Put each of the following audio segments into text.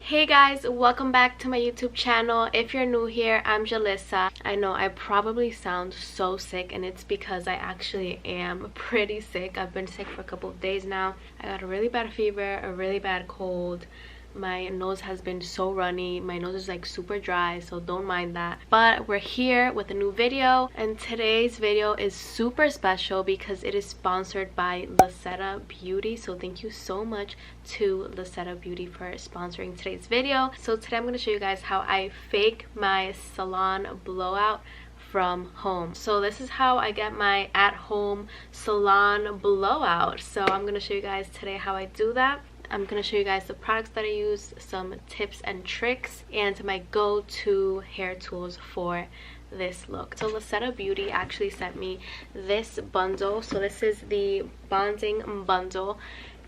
Hey guys, welcome back to my YouTube channel. If you're new here, I'm Julissa. I know I probably sound so sick, and it's because I actually am pretty sick. I've been sick for a couple of days now. I got a really bad fever, a really bad cold. My nose has been so runny. My nose is like super dry, so don't mind that. But we're here with a new video, and today's video is super special because it is sponsored by Luseta Beauty. So thank you so much to Luseta Beauty for sponsoring today's video. So today I'm going to show you guys how I fake my salon blowout from home. So this is how I get my at-home salon blowout. So I'm going to show you guys today how I do that. I'm going to show you guys the products that I use, some tips and tricks, and my go-to hair tools for this look. So Luseta Beauty actually sent me this bundle. So this is the bonding bundle,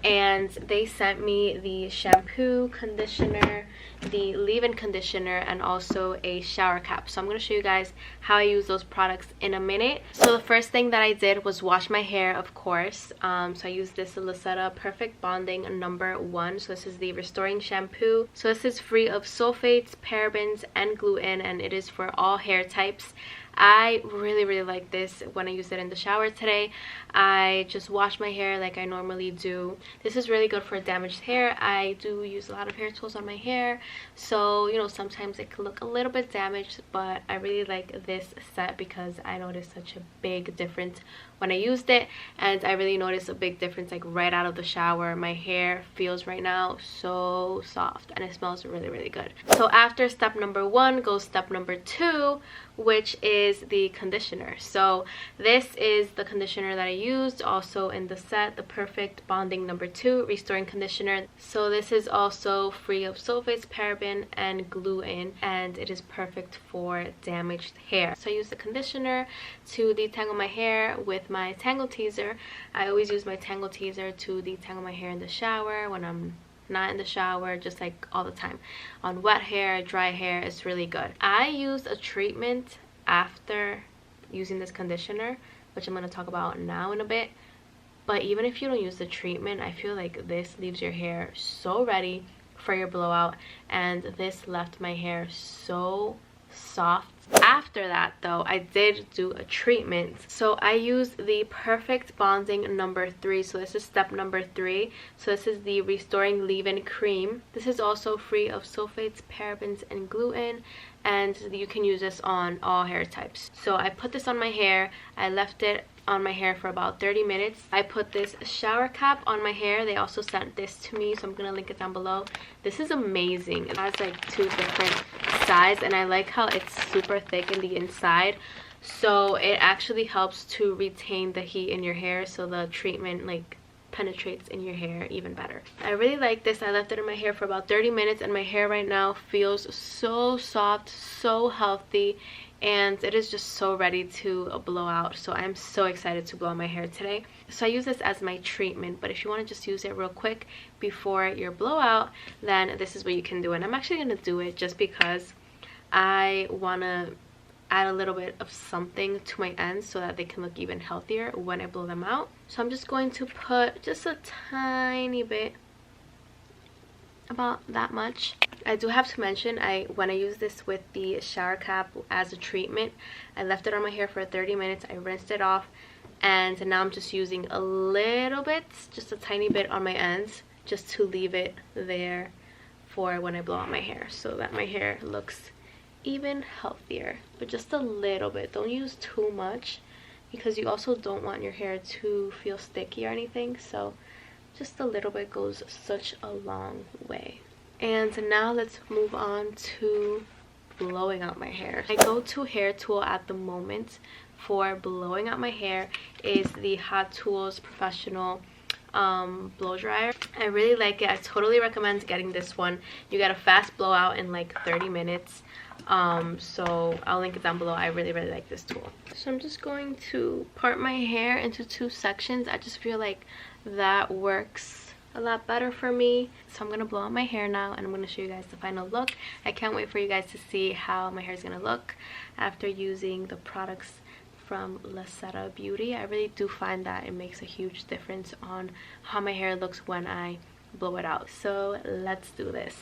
and they sent me the shampoo, conditioner, the leave-in conditioner, and also a shower cap. So I'm going to show you guys how I use those products in a minute. So the first thing that I did was wash my hair, of course. So I used this Luseta Perfect Bonding #1. So this is the restoring shampoo. So this is free of sulfates, parabens, and gluten, and it is for all hair types. I really like this when I used it in the shower today. I just wash my hair like I normally do. This is really good for damaged hair. I do use a lot of hair tools on my hair, so you know, sometimes it can look a little bit damaged, but I really like this set because I noticed such a big difference when I used it, and I really noticed a big difference like right out of the shower. My hair feels right now so soft, and it smells really good. So after step #1 goes step #2, which is the conditioner. So this is the conditioner that I used also in the set, the Perfect Bonding #2 Restoring Conditioner. So this is also free of sulfates, paraben, and gluten, and it is perfect for damaged hair. So I use the conditioner to detangle my hair with my Tangle Teezer. I always use my Tangle Teezer to detangle my hair in the shower, when I'm not in the shower, just like all the time. On wet hair, dry hair, it's really good. I use a treatment after using this conditioner, which I'm going to talk about now in a bit. But even if you don't use the treatment, I feel like this leaves your hair so ready for your blowout, and this left my hair so soft. After that though, I did do a treatment. So I used the Perfect Bonding #3. So this is step #3. So this is the Restoring Leave-In Cream. This is also free of sulfates, parabens, and gluten, and you can use this on all hair types. So I put this on my hair. I left it on my hair for about 30 minutes. I put this shower cap on my hair. They also sent this to me, so I'm gonna link it down below. This is amazing. It has like 2 different sides, and I like how it's super thick in the inside, so it actually helps to retain the heat in your hair, so the treatment like penetrates in your hair even better. I really like this. I left it in my hair for about 30 minutes, and my hair right now feels so soft, so healthy, and it is just so ready to blow out. So I'm so excited to blow my hair today. So I use this as my treatment, but if you want to just use it real quick before your blowout, then this is what you can do. And I'm actually going to do it just because I want to add a little bit of something to my ends so that they can look even healthier when I blow them out. So I'm just going to put just a tiny bit, about that much. I do have to mention, when I use this with the shower cap as a treatment, I left it on my hair for 30 minutes. I rinsed it off, and now I'm just using a little bit, just a tiny bit on my ends, just to leave it there for when I blow out my hair, so that my hair looks even healthier. But just a little bit, don't use too much, because you also don't want your hair to feel sticky or anything. So just a little bit goes such a long way. And now let's move on to blowing out my hair. My go-to hair tool at the moment for blowing out my hair is the Hot Tools Professional blow dryer. I really like it. I totally recommend getting this one. You get a fast blowout in like 30 minutes. So I'll link it down below. I really like this tool. So I'm just going to part my hair into 2 sections. I just feel like that works a lot better for me. So I'm gonna blow out my hair now, and I'm gonna show you guys the final look. I can't wait for you guys to see how my hair is gonna look after using the products from Luseta Beauty. I really do find that it makes a huge difference on how my hair looks when I blow it out. So let's do this.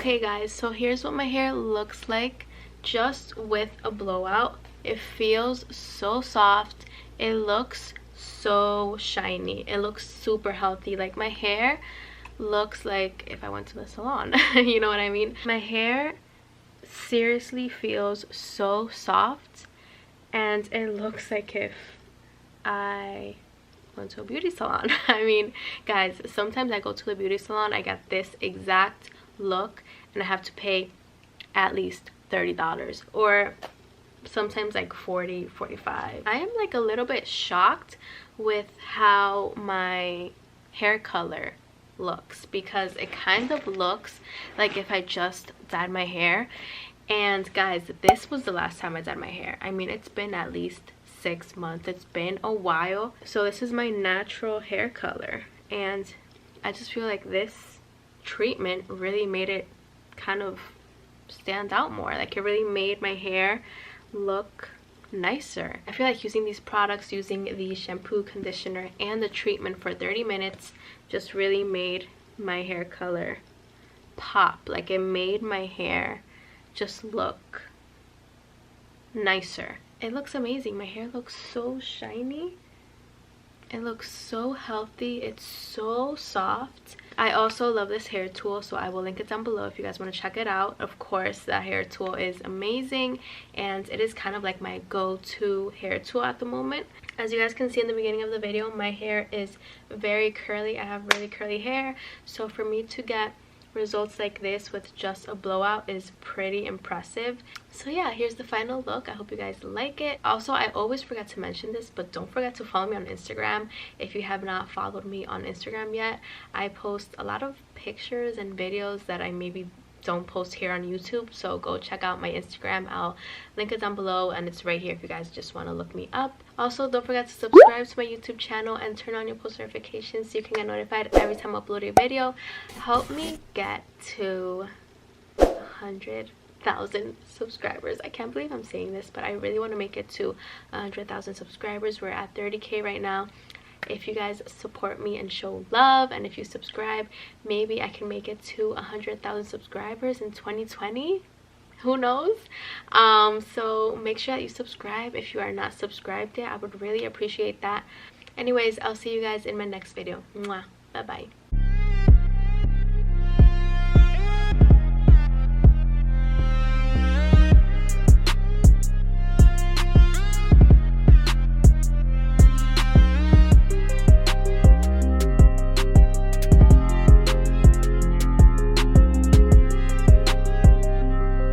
Okay guys, so here's what my hair looks like just with a blowout. It feels so soft. It looks so shiny. It looks super healthy. Like my hair looks like if I went to the salon. You know what I mean? My hair seriously feels so soft, and it looks like if I went to a beauty salon. I mean, guys, sometimes I go to the beauty salon, I get this exact look and I have to pay at least $30 or sometimes like 40, 45. I am like a little bit shocked with how my hair color looks, because it kind of looks like if I just dyed my hair. And guys, this was the last time I dyed my hair. I mean, it's been at least 6 months. It's been a while. So this is my natural hair color, and I just feel like this treatment really made it kind of stand out more. Like it really made my hair look nicer. I feel like using these products, using the shampoo, conditioner, and the treatment for 30 minutes just really made my hair color pop. Like it made my hair just look nicer. It looks amazing. My hair looks so shiny. It looks so healthy. It's so soft. I also love this hair tool, so I will link it down below if you guys want to check it out. Of course, that hair tool is amazing, and it is kind of like my go-to hair tool at the moment. As you guys can see in the beginning of the video, my hair is very curly. I have really curly hair, so for me to get results like this with just a blowout is pretty impressive. So yeah, here's the final look. I hope you guys like it. Also, I always forget to mention this, but don't forget to follow me on Instagram if you have not followed me on Instagram yet. I post a lot of pictures and videos that I maybe don't post here on YouTube, so go check out my Instagram. I'll link it down below, and it's right here if you guys just want to look me up. Also, don't forget to subscribe to my YouTube channel and turn on your post notifications so you can get notified every time I upload a video. Help me get to 100,000 subscribers. I can't believe I'm saying this, but I really want to make it to 100,000 subscribers. We're at 30K right now. If you guys support me and show love, and if you subscribe, maybe I can make it to 100,000 subscribers in 2020. Who knows? So make sure that you subscribe if you are not subscribed yet. I would really appreciate that. Anyways, I'll see you guys in my next video. Mwah. Bye bye.